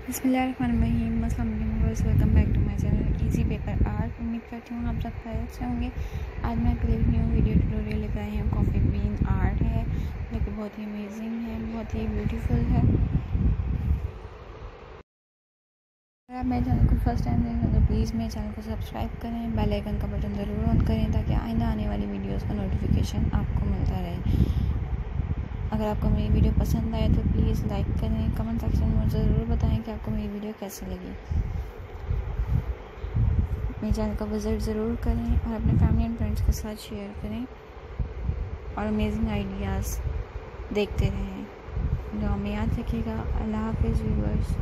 बिस्मिल्लाहिर्रहमानिर्रहीम। अस्सलाम वालेकुम, welcome back to my channel easy paper art. उम्मीद करती हूँ आप सब खैरियत से होंगे। आज मैं एक न्यू वीडियो ट्यूटोरियल लेकर आई हूँ। कॉफ़ी बीन आर्ट है जो कि बहुत ही अमेजिंग है, बहुत ही ब्यूटीफुल है। अगर आप मेरे चैनल को फर्स्ट टाइम देख रहे हैं तो प्लीज़ मेरे चैनल को सब्सक्राइब करें, बेल आइकन का बटन ज़रूर ऑन करें ताकि आइंदा आने वाली वीडियोज़ का नोटिफिकेशन आपको मिलता रहे। अगर आपको मेरी वीडियो पसंद आए तो प्लीज़ लाइक करें, कमेंट सेक्शन में मुझे ज़रूर बताएं कि आपको मेरी वीडियो कैसी लगी। मेरे चैनल का विज़िट ज़रूर करें और अपने फैमिली एंड फ्रेंड्स के साथ शेयर करें और अमेजिंग आइडियाज़ देखते रहें। दुआ में याद रखिएगा। अल्लाह हाफ़िज़ व्यूअर्स।